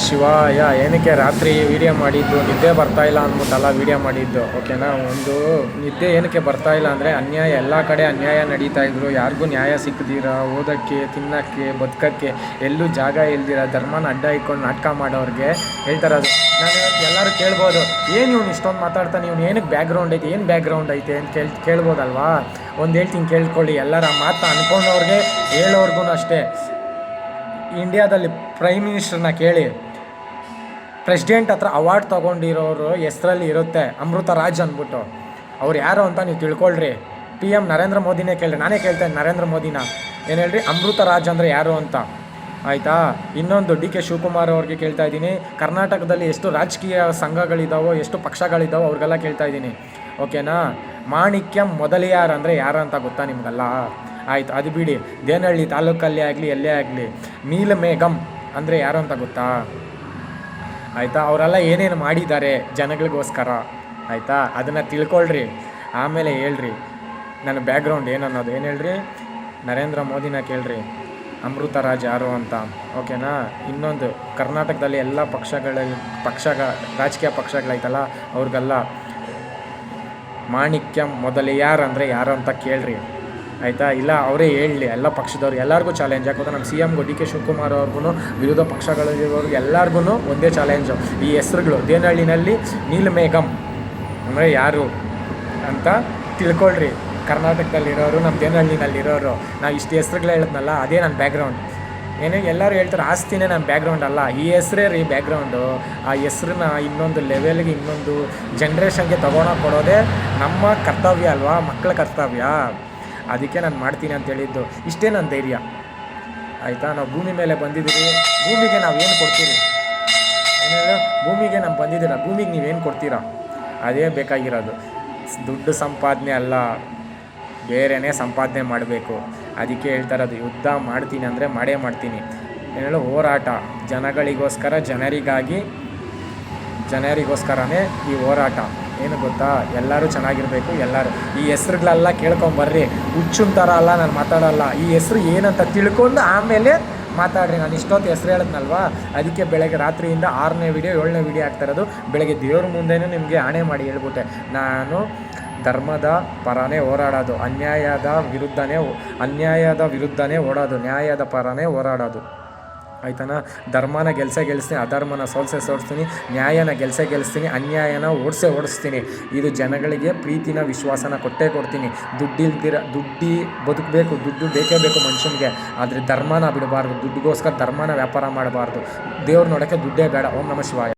ಶಿವಾಯ. ಏನಕ್ಕೆ ರಾತ್ರಿ ವೀಡಿಯೋ ಮಾಡಿದ್ದು, ನಿದ್ದೆ ಬರ್ತಾಯಿಲ್ಲ ಅಂದ್ಬಿಟ್ಟಲ್ಲ ವೀಡಿಯೋ ಮಾಡಿದ್ದು, ಓಕೆನಾ. ಒಂದು ನಿದ್ದೆ ಏನಕ್ಕೆ ಬರ್ತಾಯಿಲ್ಲ ಅಂದರೆ ಅನ್ಯಾಯ, ಎಲ್ಲ ಕಡೆ ಅನ್ಯಾಯ ನಡೀತಾಯಿದ್ರು, ಯಾರಿಗೂ ನ್ಯಾಯ ಸಿಕ್ಕದಿರ, ಓದೋಕ್ಕೆ, ತಿನ್ನೋಕ್ಕೆ, ಬದುಕೋಕ್ಕೆ ಎಲ್ಲೂ ಜಾಗ ಇಲ್ದಿರ ಧರ್ಮನ ಅಡ್ಡ ಇಟ್ಕೊಂಡು ನಾಟಕ ಮಾಡೋರಿಗೆ ಹೇಳ್ತಾರದು. ನಾನು ಎಲ್ಲರೂ ಕೇಳ್ಬೋದು, ಏನು ಇವ್ನು ಇಷ್ಟೊಂದು ಮಾತಾಡ್ತಾನೆ, ಇವ್ನು ಏನಕ್ಕೆ ಬ್ಯಾಕ್ಗ್ರೌಂಡ್ ಐತೆ, ಏನು ಬ್ಯಾಕ್ಗ್ರೌಂಡ್ ಐತೆ ಅಂತ ಕೇಳ್ಬೋದಲ್ವಾ. ಒಂದು ಹೇಳ್ತೀನಿ ಕೇಳ್ಕೊಳ್ಳಿ. ಎಲ್ಲರ ಮಾತು ಅಂದ್ಕೊಂಡವ್ರಿಗೆ ಹೇಳೋರ್ಗು ಅಷ್ಟೇ. ಇಂಡಿಯಾದಲ್ಲಿ ಪ್ರೈಮ್ ಮಿನಿಸ್ಟರ್ನ ಕೇಳಿ, ಪ್ರೆಸಿಡೆಂಟ್ ಹತ್ರ ಅವಾರ್ಡ್ ತೊಗೊಂಡಿರೋರು ಹೆಸರಲ್ಲಿ ಇರುತ್ತೆ ಅಮೃತ ರಾಜ್ ಅಂದ್ಬಿಟ್ಟು. ಅವ್ರು ಯಾರು ಅಂತ ನೀವು ತಿಳ್ಕೊಳ್ರಿ. PM ನರೇಂದ್ರ ಮೋದಿನೇ ಕೇಳ್ರಿ. ನಾನೇ ಕೇಳ್ತೇನೆ ನರೇಂದ್ರ ಮೋದಿನ, ಏನು ಹೇಳ್ರಿ ಅಮೃತ ರಾಜ್ ಅಂದರೆ ಯಾರು ಅಂತ, ಆಯಿತಾ. ಇನ್ನೊಂದು DK ಶಿವಕುಮಾರ್ ಅವ್ರಿಗೆ ಕೇಳ್ತಾ ಇದ್ದೀನಿ. ಕರ್ನಾಟಕದಲ್ಲಿ ಎಷ್ಟು ರಾಜಕೀಯ ಸಂಘಗಳಿದ್ದಾವೋ, ಎಷ್ಟು ಪಕ್ಷಗಳಿದ್ದಾವೋ ಅವ್ರಿಗೆಲ್ಲ ಕೇಳ್ತಾ ಇದ್ದೀನಿ, ಓಕೆನಾ. ಮಾಣಿಕ್ಯಂ ಮೊದಲಿಯಾರ್ ಅಂದರೆ ಯಾರು ಅಂತ ಗೊತ್ತಾ ನಿಮಗೆಲ್ಲ? ಆಯಿತು, ಅದು ಬಿಡಿ. ದೇನಹಳ್ಳಿ ತಾಲೂಕಲ್ಲೇ ಆಗಲಿ ಎಲ್ಲೇ ಆಗಲಿ ನೀಲಮೇಘಂ ಅಂದರೆ ಯಾರು ಅಂತ ಗೊತ್ತಾ? ಆಯಿತಾ. ಅವರೆಲ್ಲ ಏನೇನು ಮಾಡಿದ್ದಾರೆ ಜನಗಳಿಗೋಸ್ಕರ, ಆಯಿತಾ. ಅದನ್ನು ತಿಳ್ಕೊಳ್ರಿ, ಆಮೇಲೆ ಹೇಳ್ರಿ ನನ್ನ ಬ್ಯಾಕ್ಗ್ರೌಂಡ್ ಏನನ್ನೋದು. ಏನು ಹೇಳ್ರಿ, ನರೇಂದ್ರ ಮೋದಿನ ಕೇಳ್ರಿ ಅಮೃತ ರಾಜ್ ಯಾರು ಅಂತ, ಓಕೆನಾ. ಇನ್ನೊಂದು ಕರ್ನಾಟಕದಲ್ಲಿ ಎಲ್ಲ ರಾಜಕೀಯ ಪಕ್ಷಗಳೈತಲ್ಲ ಅವ್ರಿಗೆಲ್ಲ ಮಾಣಿಕ್ಯಂ ಮೊದಲಿಯಾರ್ ಅಂದರೆ ಯಾರು ಅಂತ ಕೇಳ್ರಿ, ಆಯಿತಾ. ಇಲ್ಲ ಅವರೇ ಹೇಳಲಿ, ಎಲ್ಲ ಪಕ್ಷದವ್ರು ಎಲ್ಲರಿಗೂ ಚಾಲೆಂಜ್. ಯಾಕಂದ್ರೆ ನಮ್ಮ CM DK ಶಿವಕುಮಾರ್ ಅವ್ರಿಗೂ, ವಿರೋಧ ಪಕ್ಷಗಳಿರೋರ್ಗೆ ಎಲ್ಲರಿಗೂ ಒಂದೇ ಚಾಲೆಂಜು. ಈ ಹೆಸ್ರುಗಳು ದೇನಹಳ್ಳಿನಲ್ಲಿ ನೀಲಮೇಘಂ ಅಂದರೆ ಯಾರು ಅಂತ ತಿಳ್ಕೊಳ್ರಿ. ಕರ್ನಾಟಕದಲ್ಲಿರೋರು, ನಮ್ಮ ದೇನಹಳ್ಳಿನಲ್ಲಿರೋರು. ನಾವು ಇಷ್ಟು ಹೆಸ್ರುಗಳು ಹೇಳಿದ್ನಲ್ಲ, ಅದೇ ನನ್ನ ಬ್ಯಾಕ್ಗ್ರೌಂಡ್. ಏನೇ ಎಲ್ಲರೂ ಹೇಳ್ತಾರೆ ಆಸ್ತಿನೇ ನನ್ನ ಬ್ಯಾಕ್ಗ್ರೌಂಡ್ ಅಲ್ಲ, ಈ ಹೆಸ್ರೇ ರೀ ಬ್ಯಾಕ್ಗ್ರೌಂಡು. ಆ ಹೆಸ್ರನ್ನ ಇನ್ನೊಂದು ಲೆವೆಲ್ಗೆ, ಇನ್ನೊಂದು ಜನ್ರೇಷನ್ಗೆ ತೊಗೊಂಡೋಗಿ ಕೊಡೋದೇ ನಮ್ಮ ಕರ್ತವ್ಯ ಅಲ್ವಾ, ಮಕ್ಕಳ ಕರ್ತವ್ಯ. ಅದಕ್ಕೆ ನಾನು ಮಾಡ್ತೀನಿ ಅಂತ ಹೇಳಿದ್ದು. ಇಷ್ಟೇ ನನ್ನ ಧೈರ್ಯ, ಆಯಿತಾ. ನಾವು ಭೂಮಿ ಮೇಲೆ ಬಂದಿದ್ದೀವಿ, ಭೂಮಿಗೆ ನಾವು ಏನು ಕೊಡ್ತೀರಿ? ಏನೇಳು, ಭೂಮಿಗೆ ನಾವು ಬಂದಿದ್ದೀರ, ಭೂಮಿಗೆ ನೀವೇನು ಕೊಡ್ತೀರಾ? ಅದೇ ಬೇಕಾಗಿರೋದು. ದುಡ್ಡು ಸಂಪಾದನೆ ಅಲ್ಲ, ಬೇರೆಯೇ ಸಂಪಾದನೆ ಮಾಡಬೇಕು. ಅದಕ್ಕೆ ಹೇಳ್ತಾರದು, ಯುದ್ಧ ಮಾಡ್ತೀನಿ ಅಂದರೆ ಮಾಡೇ ಮಾಡ್ತೀನಿ. ಏನೇಳು, ಹೋರಾಟ ಜನಗಳಿಗೋಸ್ಕರ, ಜನರಿಗೋಸ್ಕರನೇ ಈ ಹೋರಾಟ. ಏನು ಗೊತ್ತಾ, ಎಲ್ಲರೂ ಚೆನ್ನಾಗಿರಬೇಕು. ಎಲ್ಲರೂ ಈ ಹೆಸ್ರುಗಳೆಲ್ಲ ಕೇಳ್ಕೊಂಬರ್ರಿ. ಹುಚ್ಚುನ್ ಥರ ಅಲ್ಲ ನಾನು ಮಾತಾಡೋಲ್ಲ. ಈ ಹೆಸ್ರು ಏನಂತ ತಿಳ್ಕೊಂಡು ಆಮೇಲೆ ಮಾತಾಡ್ರಿ. ನಾನು ಇಷ್ಟೊತ್ತು ಹೆಸ್ರು ಹೇಳಿದ್ನಲ್ವಾ, ಅದಕ್ಕೆ ಬೆಳಗ್ಗೆ ರಾತ್ರಿಯಿಂದ 6ನೇ ವಿಡಿಯೋ 7ನೇ ವಿಡಿಯೋ ಆಗ್ತಾಯಿರೋದು. ಬೆಳಗ್ಗೆ ದೇವ್ರ ಮುಂದೆನೂ ನಿಮಗೆ ಆಣೆ ಮಾಡಿ ಹೇಳ್ಬಿಟ್ಟೆ, ನಾನು ಧರ್ಮದ ಪರನೇ ಹೋರಾಡೋದು, ಅನ್ಯಾಯದ ವಿರುದ್ಧನೇ ಓಡೋದು, ನ್ಯಾಯದ ಪರನೇ ಹೋರಾಡೋದು, ಆಯ್ತಾನಾ. ಧರ್ಮನ ಗೆಲ್ಸ್ತೀನಿ, ಅಧರ್ಮನ ಸೋಲಿಸ್ತೀನಿ, ನ್ಯಾಯನ ಗೆಲ್ಸ್ತೀನಿ, ಅನ್ಯಾಯನ ಓಡಿಸ್ತೀನಿ. ಇದು ಜನಗಳಿಗೆ ಪ್ರೀತಿನ ವಿಶ್ವಾಸನ ಕೊಡ್ತೀನಿ. ದುಡ್ಡಿ ಬದುಕಬೇಕು, ದುಡ್ಡು ಬೇಕೇ ಬೇಕು ಮನುಷ್ಯನಿಗೆ. ಆದರೆ ಧರ್ಮನ ಬಿಡಬಾರ್ದು, ದುಡ್ಡಿಗೋಸ್ಕರ ಧರ್ಮನ ವ್ಯಾಪಾರ ಮಾಡಬಾರ್ದು. ದೇವ್ರು ನೋಡೋಕ್ಕೆ ದುಡ್ಡೇ ಬೇಡ. ಓಂ ನಮಃ ಶಿವಾಯ.